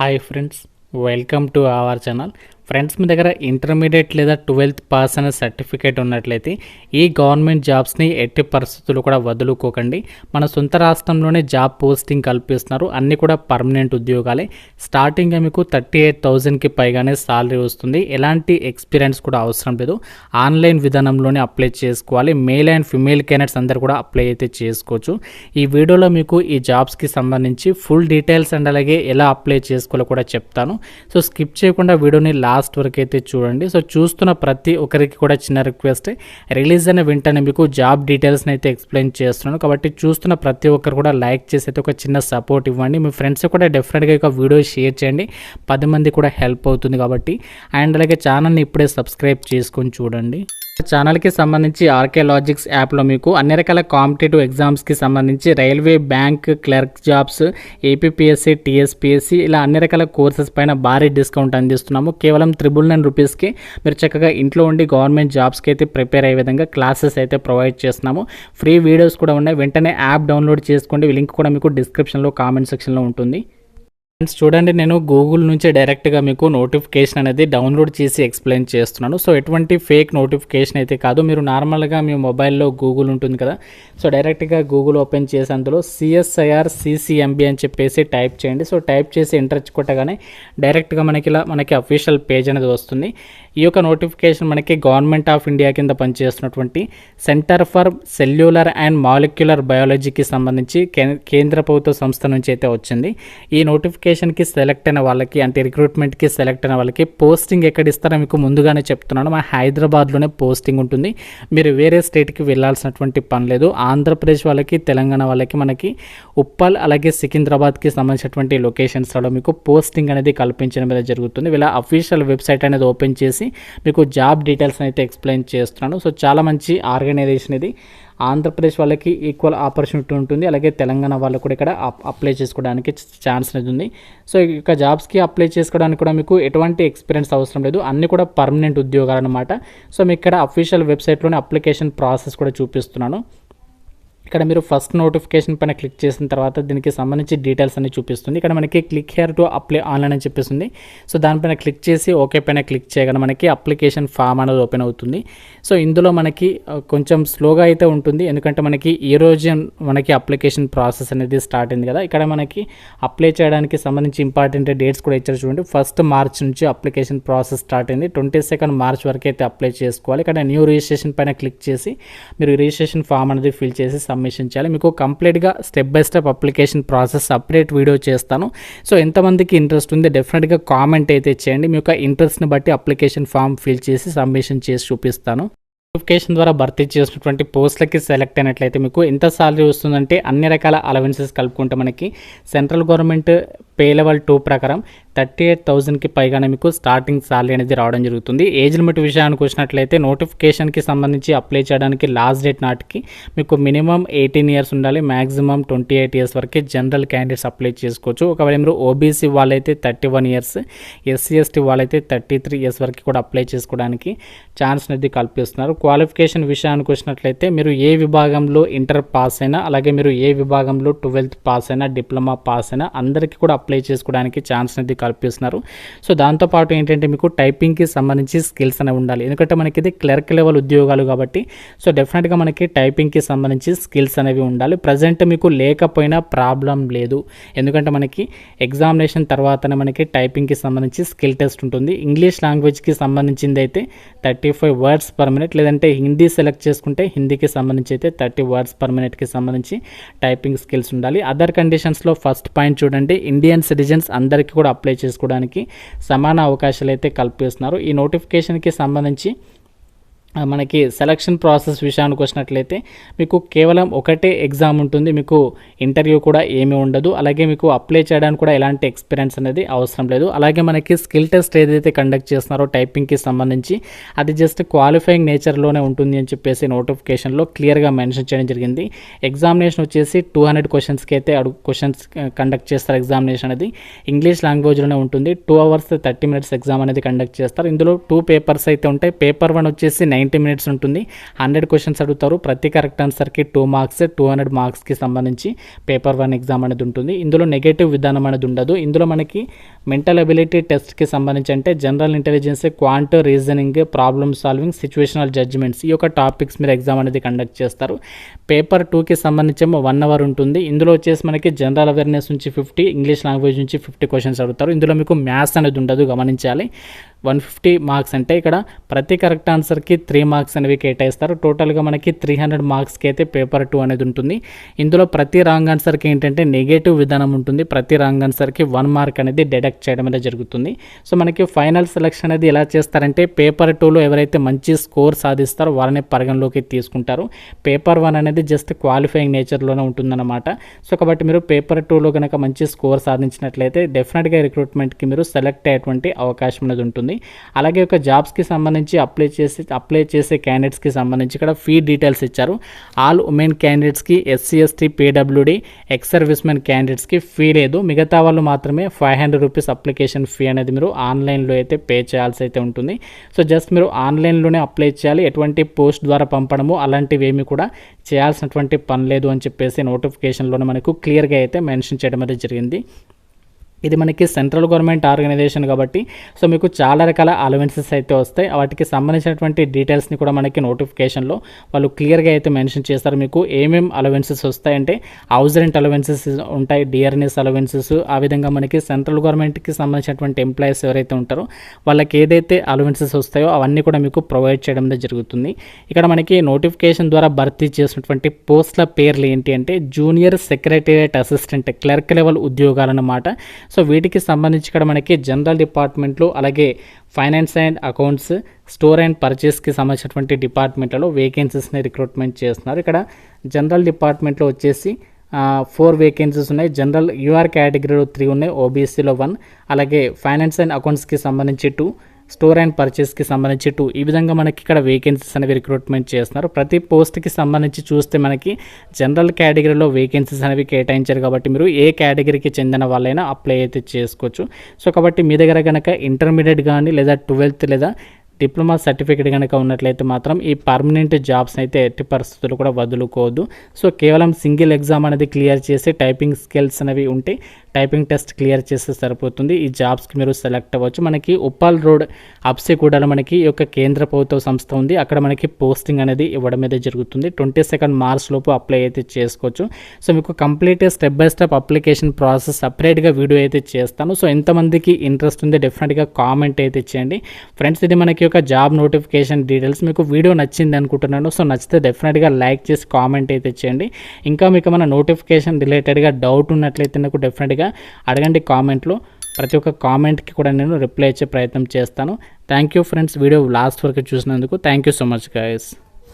Hi friends, welcome to our channel. Friends, మీ దగ్గర intermediate లేదా 12th పాస్ అనే సర్టిఫికేట్ ఉన్నట్లయితే ఈ గవర్నమెంట్ జాబ్స్ని ఎట్టి పరిస్థితులు కూడా వదులుకోకండి. మన సొంత రాష్ట్రంలోనే జాబ్ పోస్టింగ్ కల్పిస్తున్నారు. అన్నీ కూడా పర్మనెంట్ ఉద్యోగాలే. స్టార్టింగ్గా మీకు 38,000కి పైగానే సాలరీ వస్తుంది. ఎలాంటి ఎక్స్పీరియన్స్ కూడా అవసరం లేదు. ఆన్లైన్ విధానంలోనే అప్లై చేసుకోవాలి. మేల్ అండ్ ఫిమేల్ క్యాండిడేట్స్ అందరూ కూడా అప్లై అయితే చేసుకోవచ్చు. ఈ వీడియోలో మీకు ఈ జాబ్స్కి సంబంధించి ఫుల్ డీటెయిల్స్ అండ్ అలాగే ఎలా అప్లై చేసుకోవాలో కూడా చెప్తాను. సో స్కిప్ చేయకుండా వీడియోని లాస్ట్ వరకు అయితే చూడండి. సో చూస్తున్న ప్రతి ఒక్కరికి కూడా చిన్న రిక్వెస్ట్, రిలీజ్ అయిన వెంటనే మీకు జాబ్ డీటెయిల్స్ని అయితే ఎక్స్ప్లెయిన్ చేస్తున్నాను. కాబట్టి చూస్తున్న ప్రతి ఒక్కరు కూడా లైక్ చేసి అయితే ఒక చిన్న సపోర్ట్ ఇవ్వండి. మీ ఫ్రెండ్స్ కూడా డెఫినెట్గా ఒక వీడియో షేర్ చేయండి. 10 మంది కూడా హెల్ప్ అవుతుంది కాబట్టి. అండ్ అలాగే ఛానల్ని ఇప్పుడే సబ్స్క్రైబ్ చేసుకొని చూడండి. ఛానల్కి సంబంధించి ఆర్కే లాజిక్స్ యాప్లో మీకు అన్ని రకాల కాంపిటేటివ్ ఎగ్జామ్స్కి సంబంధించి railway, bank, clerk jobs, APPSC, TSPSC ఇలా అన్ని రకాల కోర్సెస్ పైన భారీ డిస్కౌంట్ అందిస్తున్నాము. కేవలం 999 రూపీస్కి మీరు చక్కగా ఇంట్లో ఉండి గవర్నమెంట్ జాబ్స్కి అయితే ప్రిపేర్ అయ్యే విధంగా క్లాసెస్ అయితే ప్రొవైడ్ చేస్తున్నాము. ఫ్రీ వీడియోస్ కూడా ఉన్నాయి. వెంటనే యాప్ డౌన్లోడ్ చేసుకోండి. లింక్ కూడా మీకు డిస్క్రిప్షన్లో కామెంట్ సెక్షన్లో ఉంటుంది. ఫ్రెండ్స్ చూడండి, నేను గూగుల్ నుంచి డైరెక్ట్గా మీకు నోటిఫికేషన్ అనేది డౌన్లోడ్ చేసి ఎక్స్ప్లెయిన్ చేస్తున్నాను. సో ఎటువంటి ఫేక్ నోటిఫికేషన్ అయితే కాదు. మీరు నార్మల్గా మీ మొబైల్లో గూగుల్ ఉంటుంది కదా, సో డైరెక్ట్గా గూగుల్ ఓపెన్ చేసి అందులో CSIR CCMB అని చెప్పేసి టైప్ చేయండి. సో టైప్ చేసి ఎంటర్ కొట్టగానే డైరెక్ట్గా మనకి అఫీషియల్ పేజ్ అనేది వస్తుంది. ఈ యొక్క నోటిఫికేషన్ మనకి గవర్నమెంట్ ఆఫ్ ఇండియా కింద పనిచేస్తున్నటువంటి centre for cellular and molecular బయాలజీకి సంబంధించి కేంద్ర ప్రభుత్వ సంస్థ నుంచి అయితే వచ్చింది. ఈ నోటిఫికేషన్కి సెలెక్ట్ అయిన వాళ్ళకి, అంటే రిక్రూట్మెంట్కి సెలెక్ట్ అయిన వాళ్ళకి పోస్టింగ్ ఎక్కడ ఇస్తారో మీకు ముందుగానే చెప్తున్నాను. మా హైదరాబాద్లోనే పోస్టింగ్ ఉంటుంది. మీరు వేరే స్టేట్కి వెళ్ళాల్సినటువంటి పని లేదు. ఆంధ్రప్రదేశ్ వాళ్ళకి, తెలంగాణ వాళ్ళకి మనకి ఉప్పల్ అలాగే సికింద్రాబాద్కి సంబంధించినటువంటి లొకేషన్స్లో మీకు పోస్టింగ్ అనేది కల్పించడం మీద జరుగుతుంది. వీళ్ళ అఫీషియల్ వెబ్సైట్ అనేది ఓపెన్ చేసి మీకు జాబ్ డీటెయిల్స్ అయితే ఎక్స్ప్లెయిన్ చేస్తున్నాను. సో చాలా మంచి ఆర్గనైజేషన్ ఇది. ఆంధ్రప్రదేశ్ వాళ్ళకి ఈక్వల్ ఆపర్చునిటీ ఉంటుంది. అలాగే తెలంగాణ వాళ్ళు కూడా ఇక్కడ అప్లై చేసుకోవడానికి ఛాన్స్ అనేది ఉంది. సో ఇక జాబ్స్కి అప్లై చేసుకోవడానికి కూడా మీకు ఎటువంటి ఎక్స్పీరియన్స్ అవసరం లేదు. అన్నీ కూడా పర్మనెంట్ ఉద్యోగాలు అనమాట. సో మీకు ఇక్కడ అఫీషియల్ వెబ్సైట్లోనే అప్లికేషన్ ప్రాసెస్ కూడా చూపిస్తున్నాను. ఇక్కడ మీరు ఫస్ట్ నోటిఫికేషన్ పైన క్లిక్ చేసిన తర్వాత దీనికి సంబంధించి డీటెయిల్స్ అన్ని చూపిస్తుంది. ఇక్కడ మనకి click here to apply online అని చెప్పేస్తుంది. సో దానిపైన క్లిక్ చేసి ఓకే పైన క్లిక్ చేయగానే మనకి అప్లికేషన్ ఫామ్ అనేది ఓపెన్ అవుతుంది. సో ఇందులో మనకి కొంచెం స్లోగా అయితే ఉంటుంది, ఎందుకంటే మనకి ఈ రోజు మనకి అప్లికేషన్ ప్రాసెస్ అనేది స్టార్ట్ అయింది కదా. ఇక్కడ మనకి అప్లై చేయడానికి సంబంధించి ఇంపార్టెంట్ డేట్స్ కూడా ఇచ్చారు చూడండి. 1 మార్చ్ నుంచి అప్లికేషన్ ప్రాసెస్ స్టార్ట్ అయింది. 22 మార్చ్ వరకు అయితే అప్లై చేసుకోవాలి. ఇక్కడ న్యూ రిజిస్ట్రేషన్ పైన క్లిక్ చేసి మీరు రిజిస్ట్రేషన్ ఫామ్ అనేది ఫిల్ చేసి సబ్మిషన్ చేయాలి. మీకు కంప్లీట్గా step by step application process separate video చేస్తాను. సో ఎంతమందికి ఇంట్రెస్ట్ ఉంది డెఫినెట్గా కామెంట్ అయితే చేయండి. మీ యొక్క ఇంట్రెస్ట్ని బట్టి అప్లికేషన్ ఫామ్ ఫిల్ చేసి సబ్మిషన్ చేసి చూపిస్తాను. నోటిఫికేషన్ ద్వారా భర్తీ చేసినటువంటి పోస్టులకి సెలెక్ట్ అయినట్లయితే మీకు ఎంత సాలరీ వస్తుందంటే అన్ని రకాల అలవెన్సెస్ కలుపుకుంటే మనకి సెంట్రల్ గవర్నమెంట్ పే లెవెల్ 2 ప్రకారం 38,000కి పైగానే మీకు స్టార్టింగ్ సాలరీ అనేది రావడం జరుగుతుంది. ఏజ్ లిమిట్ విషయానికి వచ్చినట్లయితే నోటిఫికేషన్కి సంబంధించి అప్లై చేయడానికి లాస్ట్ డేట్ నాటికి మీకు మినిమం 18 ఇయర్స్ ఉండాలి. మ్యాక్సిమం 28 ఇయర్స్ వరకు జనరల్ క్యాండిడేట్స్ అప్లై చేసుకోవచ్చు. ఒకవేళ మీరు ఓబీసీ వాళ్ళైతే 31 ఇయర్స్, SC ST వాళ్ళైతే 33 ఇయర్స్ వరకు కూడా అప్లై చేసుకోవడానికి ఛాన్స్ అనేది కల్పిస్తున్నారు. క్వాలిఫికేషన్ విషయానికి వచ్చినట్లయితే మీరు ఏ విభాగంలో ఇంటర్ పాస్ అయినా, అలాగే మీరు ఏ విభాగంలో 12th పాస్ అయినా, డిప్లొమా పాస్ అయినా అందరికీ కూడా అప్లై చేసుకోవడానికి ఛాన్స్ అనేది కల్పిస్తున్నారు. సో దాంతోపాటు ఏంటంటే మీకు టైపింగ్కి సంబంధించి స్కిల్స్ అనేవి ఉండాలి. ఎందుకంటే మనకి ఇది క్లర్క్ లెవెల్ ఉద్యోగాలు కాబట్టి సో డెఫినెట్గా మనకి టైపింగ్కి సంబంధించి స్కిల్స్ అనేవి ఉండాలి. ప్రజెంట్ మీకు లేకపోయినా ప్రాబ్లం లేదు, ఎందుకంటే మనకి ఎగ్జామినేషన్ తర్వాతనే మనకి టైపింగ్కి సంబంధించి స్కిల్ టెస్ట్ ఉంటుంది. ఇంగ్లీష్ లాంగ్వేజ్కి సంబంధించింది అయితే 35 వర్డ్స్ పర్ మినిట్, లేదంటే హిందీ సెలెక్ట్ చేసుకుంటే హిందీకి సంబంధించి అయితే 30 వర్డ్స్ పర్ మినిట్కి సంబంధించి టైపింగ్ స్కిల్స్ ఉండాలి. అదర్ కండిషన్స్లో ఫస్ట్ పాయింట్ చూడండి, ఇండియన్ సిటిజన్స్ అందరికీ కూడా అప్లై చేసుకోవడానికి సమాన అవకాశాలు అయితే కల్పిస్తున్నారు. ఈ నోటిఫికేషన్కి సంబంధించి మనకి సెలక్షన్ ప్రాసెస్ విషయానికి వచ్చినట్లయితే మీకు కేవలం ఒకటే ఎగ్జామ్ ఉంటుంది. మీకు ఇంటర్వ్యూ కూడా ఏమీ ఉండదు. అలాగే మీకు అప్లై చేయడానికి కూడా ఎలాంటి ఎక్స్పీరియన్స్ అనేది అవసరం లేదు. అలాగే మనకి స్కిల్ టెస్ట్ ఏదైతే కండక్ట్ చేస్తున్నారో టైపింగ్కి సంబంధించి అది జస్ట్ క్వాలిఫైయింగ్ నేచర్లోనే ఉంటుంది అని చెప్పేసి నోటిఫికేషన్లో క్లియర్గా మెన్షన్ చేయడం జరిగింది. ఎగ్జామినేషన్ వచ్చేసి 200 క్వశ్చన్స్కి అయితే క్వశ్చన్స్ కండక్ట్ చేస్తారు. ఎగ్జామినేషన్ అనేది ఇంగ్లీష్ లాంగ్వేజ్లోనే ఉంటుంది. 2 hours 30 minutes ఎగ్జామ్ అనేది కండక్ట్ చేస్తారు. ఇందులో 2 పేపర్స్ అయితే ఉంటాయి. పేపర్ 1 వచ్చేసి 90 మినిట్స్ ఉంటుంది. 100 క్వశ్చన్స్ అడుగుతారు. ప్రతి కరెక్ట్ ఆన్సర్కి 2 మార్క్స్, 200 మార్క్స్కి సంబంధించి పేపర్ 1 ఎగ్జామ్ అనేది ఉంటుంది. ఇందులో నెగటివ్ విధానం అనేది ఉండదు. ఇందులో మనకి మెంటల్ అబిలిటీ టెస్ట్కి సంబంధించి అంటే general intelligence, quant reasoning, problem solving, situational judgements ఈ యొక్క టాపిక్స్ మీద ఎగ్జామ్ అనేది కండక్ట్ చేస్తారు. పేపర్ 2కి సంబంధించి 1 అవర్ ఉంటుంది. ఇందులో వచ్చేసి మనకి జనరల్ అవేర్నెస్ నుంచి 50, ఇంగ్లీష్ లాంగ్వేజ్ నుంచి 50 క్వశ్చన్స్ అడుగుతారు. ఇందులో మీకు మ్యాథ్స్ అనేది ఉండదు, గమనించాలి. 150 మార్క్స్ అంటే ఇక్కడ ప్రతి కరెక్ట్ ఆన్సర్కి 3 మార్క్స్ అనేవి కేటాయిస్తారు. టోటల్గా మనకి 300 మార్క్స్కి అయితే పేపర్ 2 అనేది ఉంటుంది. ఇందులో ప్రతి రాంగ్ ఆన్సర్కి ఏంటంటే నెగటివ్ విధానం ఉంటుంది. ప్రతి రాంగ్ ఆన్సర్కి 1 మార్క్ అనేది డిడక్ట్ చేయడం అనేది జరుగుతుంది. సో మనకి ఫైనల్ సెలక్షన్ అనేది ఎలా చేస్తారంటే పేపర్ 2లో ఎవరైతే మంచి స్కోర్ సాధిస్తారో వాళ్ళని పరిగణలోకి తీసుకుంటారు. పేపర్ 1 అనేది జస్ట్ క్వాలిఫైయింగ్ నేచర్లోనే ఉంటుందన్నమాట. సో కాబట్టి మీరు పేపర్ 2లో కనుక మంచి స్కోర్ సాధించినట్లయితే డెఫినెట్గా రిక్రూట్మెంట్కి మీరు సెలెక్ట్ అయ్యేటువంటి అవకాశం అనేది ఉంటుంది. అలాగే ఒక జాబ్స్కి సంబంధించి అప్లై చేసే క్యాండిడేట్స్కి సంబంధించి ఇక్కడ ఫీ డీటెయిల్స్ ఇచ్చారు. ఆల్ ఉమెన్ క్యాండిడేట్స్కి, SC, ST, PWD, ex servicemen క్యాండిడేట్స్కి ఫీ లేదు. మిగతా వాళ్ళు మాత్రమే 500 రూపీస్ అప్లికేషన్ ఫీ అనేది మీరు ఆన్లైన్లో అయితే పే చేయాల్సి అయితే ఉంటుంది. సో జస్ట్ మీరు ఆన్లైన్లోనే అప్లై చేయాలి. ఎటువంటి పోస్ట్ ద్వారా పంపడము అలాంటివి ఏమి కూడా చేయాల్సినటువంటి పని లేదు అని చెప్పేసి నోటిఫికేషన్లోనే మనకు క్లియర్గా అయితే మెన్షన్ చేయడం అనేది జరిగింది. ఇది మనకి సెంట్రల్ గవర్నమెంట్ ఆర్గనైజేషన్ కాబట్టి సో మీకు చాలా రకాల అలవెన్సెస్ అయితే వస్తాయి. వాటికి సంబంధించినటువంటి డీటెయిల్స్ని కూడా మనకి నోటిఫికేషన్లో వాళ్ళు క్లియర్గా అయితే మెన్షన్ చేస్తారు. మీకు ఏమేమి అలవెన్సెస్ వస్తాయంటే హౌస్ రెంట్ అలవెన్సెస్ ఉంటాయి, డిఆర్ఎన్ఎస్ అలవెన్సెస్, ఆ విధంగా మనకి సెంట్రల్ గవర్నమెంట్కి సంబంధించినటువంటి ఎంప్లాయీస్ ఎవరైతే ఉంటారో వాళ్ళకి ఏదైతే అలవెన్సెస్ వస్తాయో అవన్నీ కూడా మీకు ప్రొవైడ్ చేయడం జరుగుతుంది. ఇక్కడ మనకి నోటిఫికేషన్ ద్వారా భర్తీ చేసినటువంటి పోస్టుల పేర్లు ఏంటి అంటే junior secretariat assistant, clerk level ఉద్యోగాలన్నమాట. సో వీటికి సంబంధించి ఇక్కడ మనకి జనరల్ డిపార్ట్మెంట్లో అలాగే finance and accounts, store and పర్చేస్కి సంబంధించినటువంటి డిపార్ట్మెంట్లలో వేకెన్సీస్ని రిక్రూట్మెంట్ చేస్తున్నారు. ఇక్కడ జనరల్ డిపార్ట్మెంట్లో వచ్చేసి 4 వేకెన్సీస్ ఉన్నాయి. జనరల్ యూఆర్ కేటగిరీలో 3 ఉన్నాయి, ఓబీసీలో 1, అలాగే ఫైనాన్స్ అండ్ అకౌంట్స్కి సంబంధించి 2, స్టోర్ అండ్ పర్చేస్కి సంబంధించి 2. ఈ విధంగా మనకి ఇక్కడ వేకెన్సీస్ అనేవి రిక్రూట్మెంట్ చేస్తున్నారు. ప్రతి పోస్ట్కి సంబంధించి చూస్తే మనకి జనరల్ కేటగిరీలో వేకెన్సీస్ అనేవి కేటాయించారు కాబట్టి మీరు ఏ కేటగిరీకి చెందిన వాళ్ళైనా అప్లై అయితే చేసుకోవచ్చు. సో కాబట్టి మీ దగ్గర కనుక ఇంటర్మీడియట్ కానీ లేదా 12th లేదా డిప్లొమా సర్టిఫికేట్ కనుక ఉన్నట్లయితే మాత్రం ఈ పర్మనెంట్ జాబ్స్ అయితే ఎట్టి పరిస్థితులు కూడా వదులుకోవద్దు. సో కేవలం సింగిల్ ఎగ్జామ్ అనేది క్లియర్ చేసి టైపింగ్ స్కిల్స్ అనేవి ఉంటే టైపింగ్ టెస్ట్ క్లియర్ చేస్తే సరిపోతుంది. ఈ జాబ్స్కి మీరు సెలెక్ట్ అవ్వచ్చు. మనకి ఉప్పల్ రోడ్ అప్సిగూడలో మనకి ఈ యొక్క కేంద్ర ప్రభుత్వ సంస్థ ఉంది. అక్కడ మనకి పోస్టింగ్ అనేది ఇవ్వడం అయితే జరుగుతుంది. 22 మార్చ్ లోపు అప్లై అయితే చేసుకోవచ్చు. సో మీకు complete step by step application process సపరేట్గా వీడియో అయితే చేస్తాను. సో ఎంతమందికి ఇంట్రెస్ట్ ఉంది డెఫినెట్గా కామెంట్ అయితే చేయండి ఫ్రెండ్స్. ఇది మనకి ఒక జాబ్ నోటిఫికేషన్ డీటెయిల్స్. మీకు వీడియో నచ్చింది అనుకుంటున్నాను. సో నచ్చితే డెఫినెట్గా లైక్ చేసి కామెంట్ అయితే చేయండి. ఇంకా మీకు మన నోటిఫికేషన్ రిలేటెడ్గా డౌట్ ఉన్నట్లయితే నాకు డెఫినెట్గా అడగండి కామెంట్లో. ప్రతి ఒక్క కామెంట్కి కూడా నేను రిప్లై ఇచ్చే ప్రయత్నం చేస్తాను. Thank you friends, video last వరకు చూసినందుకు thank you so much guys.